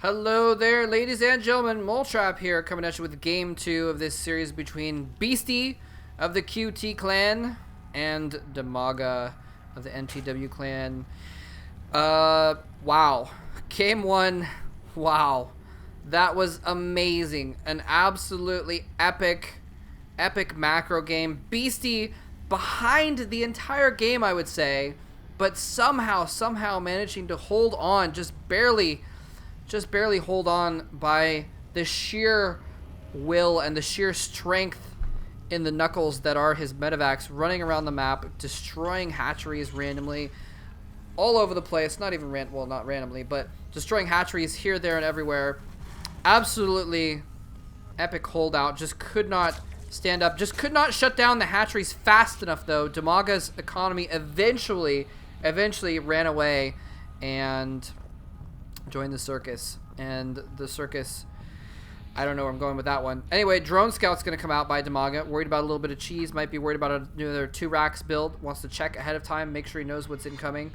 Hello there, ladies and gentlemen. Moletrap here, coming at you with game 2 of this series between Beastie of the QT clan and DIMAGA of the NTW clan. Wow. Game 1, wow. That was amazing. An absolutely epic macro game. Beastie behind the entire game, I would say, but somehow managing to hold on, just barely hold on by the sheer will and the sheer strength in the knuckles that are his medevacs, running around the map, destroying hatcheries randomly all over the place. Not even not randomly, but destroying hatcheries here, there, and everywhere. Absolutely epic holdout. Just could not stand up. Just could not shut down the hatcheries fast enough, though. DIMAGA's economy eventually ran away and joined the circus. And the circus, I don't know where I'm going with that one. Anyway, Drone Scout's going to come out by DIMAGA. Worried about a little bit of cheese. Might be worried about another 2 racks build. Wants to check ahead of time. Make sure he knows what's incoming.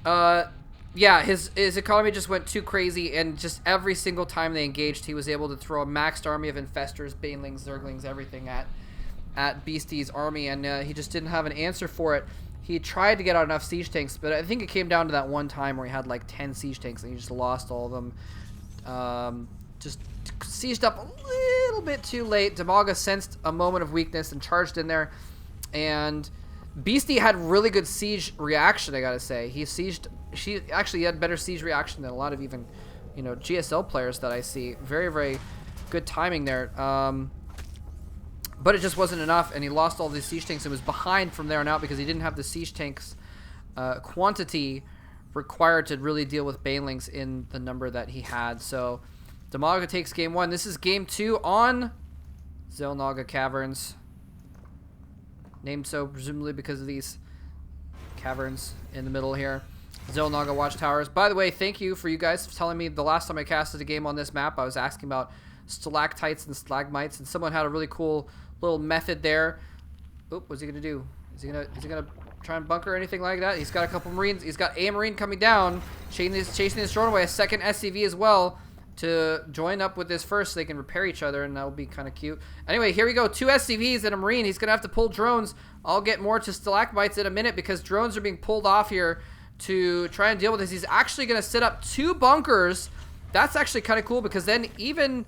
Yeah, his economy just went too crazy, and just every single time they engaged, he was able to throw a maxed army of infestors, banelings, zerglings, everything at Beastie's army, and he just didn't have an answer for it. He tried to get out enough siege tanks, but I think it came down to that one time where he had like 10 siege tanks, and he just lost all of them. Just sieged up a little bit too late. DIMAGA sensed a moment of weakness and charged in there, and Beastie had really good siege reaction, I gotta say. She actually had better siege reaction than a lot of even, GSL players that I see. Very good timing there. But it just wasn't enough, and he lost all these siege tanks and was behind from there on out because he didn't have the siege tanks quantity required to really deal with banelings in the number that he had. So DIMAGA takes game 1. This is game 2 on Xel Naga Caverns. Named so presumably because of these caverns in the middle here. Xel Naga Watchtowers. By the way, thank you for you guys telling me the last time I casted a game on this map, I was asking about stalactites and stalagmites, and someone had a really cool little method there. Oop, what's he gonna do? Is he gonna try and bunker or anything like that? He's got a couple marines. He's got a marine coming down, chasing this drone away. A second SCV as well to join up with this first so they can repair each other, and that'll be kind of cute. Anyway, here we go. 2 SCVs and a marine. He's gonna have to pull drones. I'll get more to stalagmites in a minute because drones are being pulled off here to try and deal with this. He's actually gonna set up 2 bunkers. That's actually kind of cool because then even...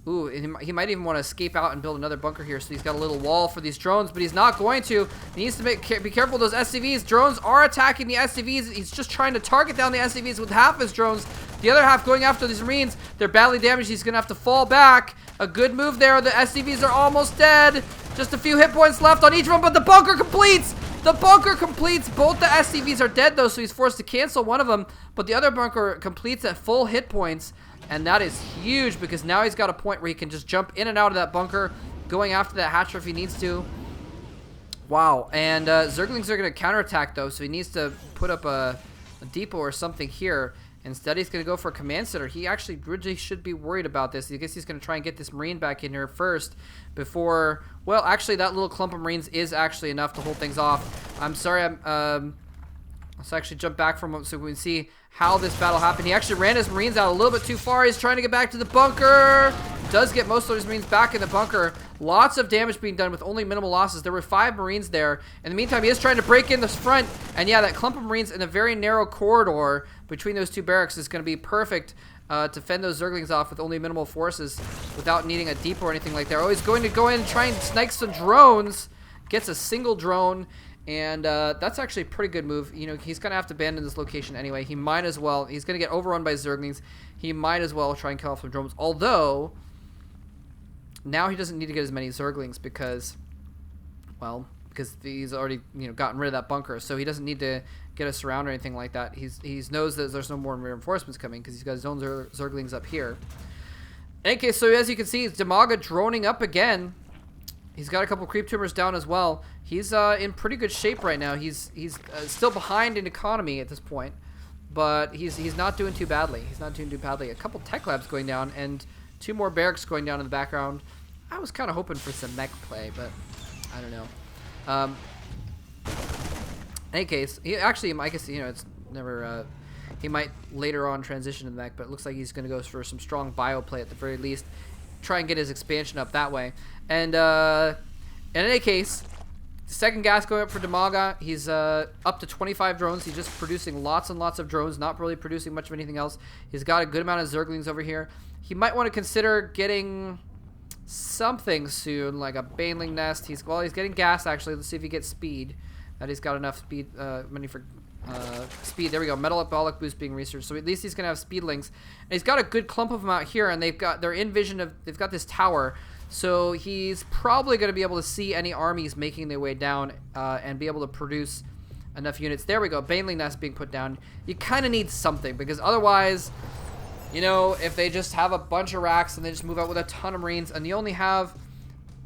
Ooh, he might even want to escape out and build another bunker here, so he's got a little wall for these drones, but he's not going to. He needs to be careful of those SCVs. Drones are attacking the SCVs. He's just trying to target down the SCVs with half his drones. The other half going after these marines. They're badly damaged. He's going to have to fall back. A good move there. The SCVs are almost dead. Just a few hit points left on each one, but the bunker completes. The bunker completes. Both the SCVs are dead, though, so he's forced to cancel one of them, but the other bunker completes at full hit points. And that is huge because now he's got a point where he can just jump in and out of that bunker, going after that hatcher if he needs to. Wow. And Zerglings are going to counterattack, though, so he needs to put up a depot or something here. Instead, he's going to go for a command center. He actually really should be worried about this. I guess he's going to try and get this marine back in here first before... Well, actually, that little clump of marines is actually enough to hold things off. I'm sorry, let's actually jump back from him so we can see how this battle happened. He actually ran his marines out a little bit too far. He's trying to get back to the bunker. Does get most of his marines back in the bunker. Lots of damage being done with only minimal losses. There were 5 marines there. In the meantime, he is trying to break in this front. And yeah, that clump of marines in a very narrow corridor between those 2 barracks is going to be perfect to fend those Zerglings off with only minimal forces without needing a depot or anything like that. Oh, he's going to go in and try and snipe some drones. Gets a single drone. And that's actually a pretty good move. He's going to have to abandon this location anyway. He might as well. He's going to get overrun by Zerglings. He might as well try and kill off some drones. Although, now he doesn't need to get as many Zerglings because he's already, gotten rid of that bunker. So he doesn't need to get a surround or anything like that. He knows that there's no more reinforcements coming because he's got his own Zerglings up here. In any case, so as you can see, DIMAGA droning up again. He's got a couple creep tumors down as well. He's in pretty good shape right now. He's still behind in economy at this point, but he's not doing too badly. He's not doing too badly. A couple tech labs going down and 2 more barracks going down in the background. I was kind of hoping for some mech play, but I don't know. In any case, I guess it's never He might later on transition to the mech, but it looks like he's going to go for some strong bio play at the very least. Try and get his expansion up that way. And in any case, the second gas going up for DIMAGA. He's up to 25 drones. He's just producing lots and lots of drones, not really producing much of anything else. He's got a good amount of Zerglings over here. He might want to consider getting something soon, like a Baneling nest. He's getting gas, actually. Let's see if he gets speed. That he's got enough speed, money for speed. There we go. Metabolic boost being researched. So at least he's gonna have speedlings. And he's got a good clump of them out here, and they've got they've got this tower. So he's probably gonna be able to see any armies making their way down and be able to produce enough units. There we go. Baneling nest being put down. You kind of need something, because otherwise, you know, if they just have a bunch of racks and they just move out with a ton of Marines, and you only have,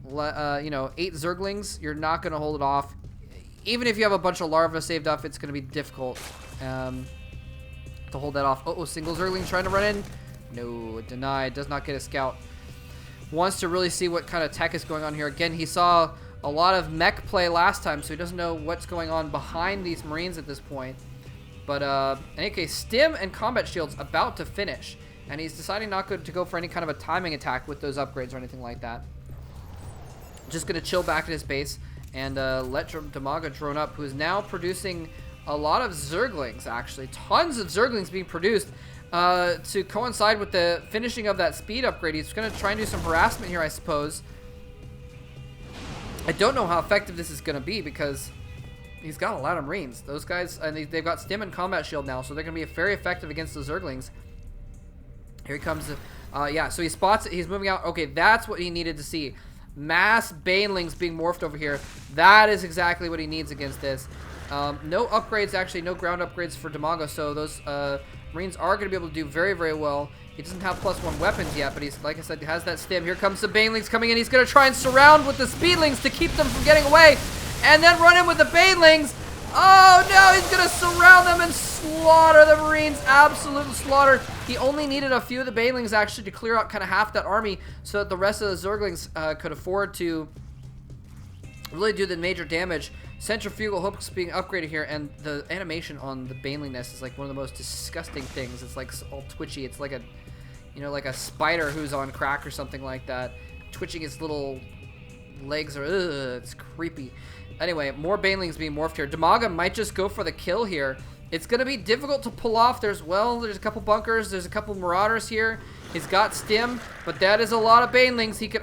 you know, 8 Zerglings, you're not going to hold it off. Even if you have a bunch of larvae saved up, it's going to be difficult to hold that off. Uh-oh, single Zergling trying to run in. No, denied. Does not get a scout. Wants to really see what kind of tech is going on here. Again, he saw a lot of mech play last time, so he doesn't know what's going on behind these Marines at this point. But in any case, stim and combat shields about to finish, and he's deciding not to go for any kind of a timing attack with those upgrades or anything like that. Just going to chill back at his base and let DIMAGA drone up, who is now producing a lot of Zerglings, actually. Tons of Zerglings being produced to coincide with the finishing of that speed upgrade. He's going to try and do some harassment here, I suppose. I don't know how effective this is going to be, because he's got a lot of Marines. Those guys, and they've got stim and combat shield now, so they're going to be very effective against the Zerglings. Here he comes. Yeah, so he spots it. He's moving out. Okay, that's what he needed to see. Mass Banelings being morphed over here. That is exactly what he needs against this. No upgrades, actually, no ground upgrades for DIMAGA, so those Marines are going to be able to do very, very well. He doesn't have +1 weapons yet, but he's, like I said, he has that stim. Here comes the Banelings coming in. He's going to try and surround with the Speedlings to keep them from getting away. And then run in with the Banelings. Oh no, he's going to surround them and slaughter the Marines. Absolute slaughter. He only needed a few of the Banelings actually to clear out kind of half that army, so that the rest of the Zerglings could afford to really do the major damage. Centrifugal hooks being upgraded here, and the animation on the Baneling nest is like one of the most disgusting things. It's like all twitchy. It's like a, you know, like a spider who's on crack or something like that, twitching its little legs. Or it's creepy. Anyway, more Banelings being morphed here. DIMAGA might just go for the kill here. It's going to be difficult to pull off. There's a couple bunkers. There's a couple Marauders here. He's got stim, but that is a lot of Banelings. He could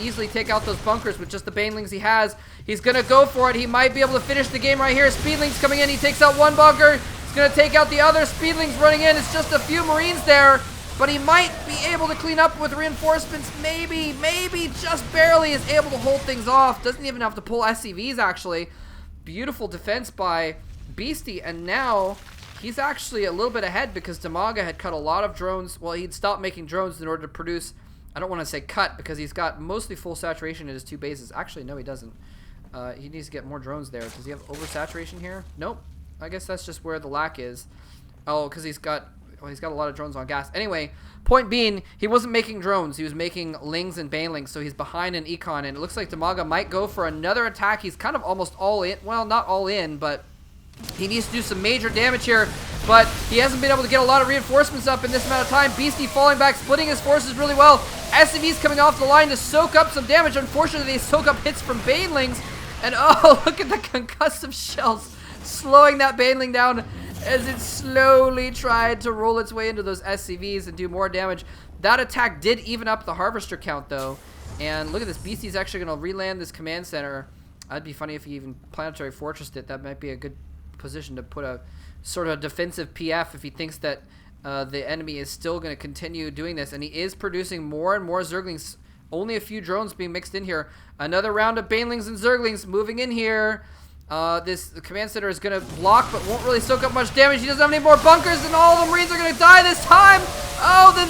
easily take out those bunkers with just the Banelings he has. He's going to go for it. He might be able to finish the game right here. Speedlings coming in. He takes out one bunker. He's going to take out the other. Speedlings running in. It's just a few Marines there, but he might be able to clean up with reinforcements. Maybe just barely is able to hold things off. Doesn't even have to pull SCVs, actually. Beautiful defense by Beastie, and now he's actually a little bit ahead, because DIMAGA had cut a lot of drones. Well, he'd stopped making drones in order to produce, I don't want to say cut, because he's got mostly full saturation at his 2 bases. Actually, no, he doesn't. He needs to get more drones there. Does he have oversaturation here? Nope. I guess that's just where the lack is. Oh, because he's got a lot of drones on gas. Anyway, point being, he wasn't making drones. He was making Lings and Banelings, so he's behind in econ, and it looks like DIMAGA might go for another attack. He's kind of almost all in. Well, not all in, but he needs to do some major damage here, but he hasn't been able to get a lot of reinforcements up in this amount of time. Beastie falling back, splitting his forces really well. SCV's coming off the line to soak up some damage. Unfortunately, they soak up hits from Banelings, and oh, look at the concussive shells slowing that Baneling down as it slowly tried to roll its way into those SCVs and do more damage. That attack did even up the Harvester count, though, and look at this. Beastie's actually going to re-land this command center. That'd be funny if he even planetary fortressed it. That might be a good position to put a sort of defensive PF if he thinks that the enemy is still going to continue doing this. And he is producing more and more Zerglings. Only a few drones being mixed in here. Another round of Banelings and Zerglings moving in here. This command center is going to block, but won't really soak up much damage. He doesn't have any more bunkers, and all the Marines are going to die this time. Oh, the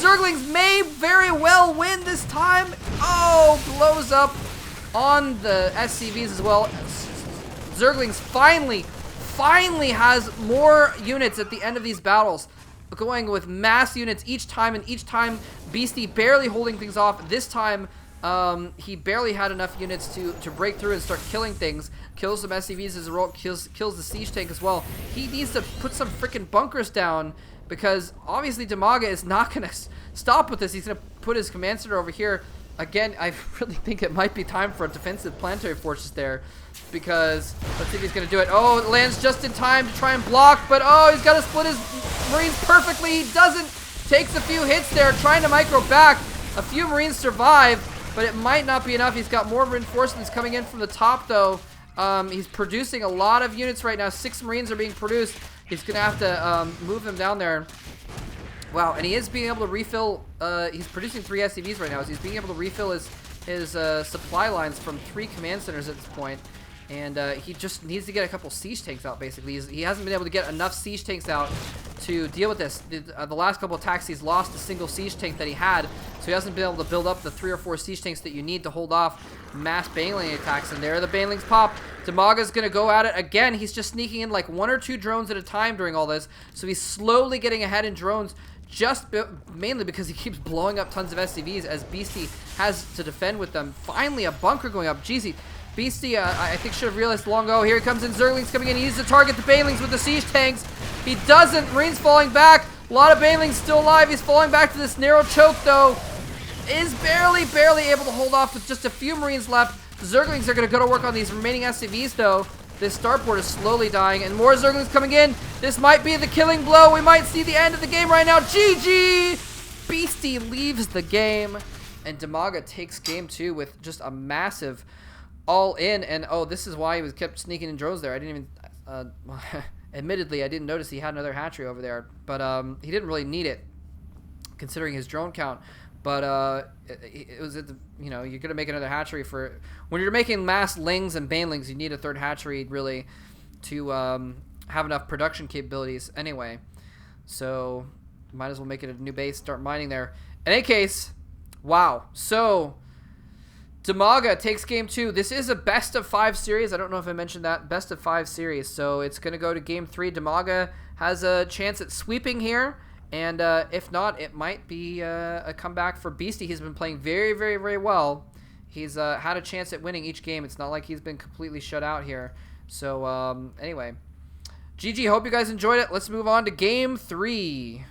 Zerglings may very well win this time. Oh, blows up on the SCVs as well. Zerglings finally has more units at the end of these battles, going with mass units each time, and each time Beastie barely holding things off. This time He barely had enough units to break through and start killing things. Kills some SCVs as a result, kills the siege tank as well. He needs to put some freaking bunkers down, because obviously DIMAGA is not going to stop with this. He's going to put his command center over here. Again, I really think it might be time for a defensive planetary fortress there, because let's see if he's going to do it. Oh, it lands just in time to try and block, but oh, he's got to split his Marines perfectly. He doesn't. Takes a few hits there, trying to micro back. A few Marines survive, but it might not be enough. He's got more reinforcements coming in from the top, though. He's producing a lot of units right now. 6 Marines are being produced. He's going to have to move them down there. Wow, and he is being able to refill, he's producing 3 SCVs right now, so he's being able to refill his supply lines from 3 command centers at this point. And he just needs to get a couple siege tanks out, basically. He hasn't been able to get enough siege tanks out to deal with this. The last couple attacks, he's lost a single siege tank that he had, so he hasn't been able to build up the 3 or 4 siege tanks that you need to hold off mass baneling attacks. And there the banelings pop. DIMAGA's going to go at it again. He's just sneaking in like 1 or 2 drones at a time during all this, so he's slowly getting ahead in drones, just mainly because he keeps blowing up tons of SCVs as Beasty has to defend with them. Finally, a bunker going up. Jeezy. Beasty, I think, should have realized long ago. Here he comes in. Zerglings coming in. He needs to target the banelings with the siege tanks. He doesn't. Marines falling back. A lot of banelings still alive. He's falling back to this narrow choke, though. Is barely able to hold off with just a few Marines left. The Zerglings are going to go to work on these remaining SCVs, though. This starport is slowly dying, and more Zerglings coming in. This might be the killing blow. We might see the end of the game right now. GG! Beasty leaves the game, and DIMAGA takes game 2 with just a massive all-in. And oh, this is why he was kept sneaking in drones there. I didn't even, admittedly, I didn't notice he had another hatchery over there, but he didn't really need it, considering his drone count. But it was at the, you know, you're gonna make another hatchery for when you're making mass lings and banelings. You need a 3rd hatchery really to have enough production capabilities anyway. So might as well make it a new base, start mining there. In any case, wow. So DIMAGA takes game 2. This is a best of 5 series. I don't know if I mentioned that, best of 5 series. So it's gonna go to game 3. DIMAGA has a chance at sweeping here. And if not, it might be a comeback for Beasty. He's been playing very, very, very well. He's had a chance at winning each game. It's not like he's been completely shut out here. So anyway, GG. Hope you guys enjoyed it. Let's move on to game 3.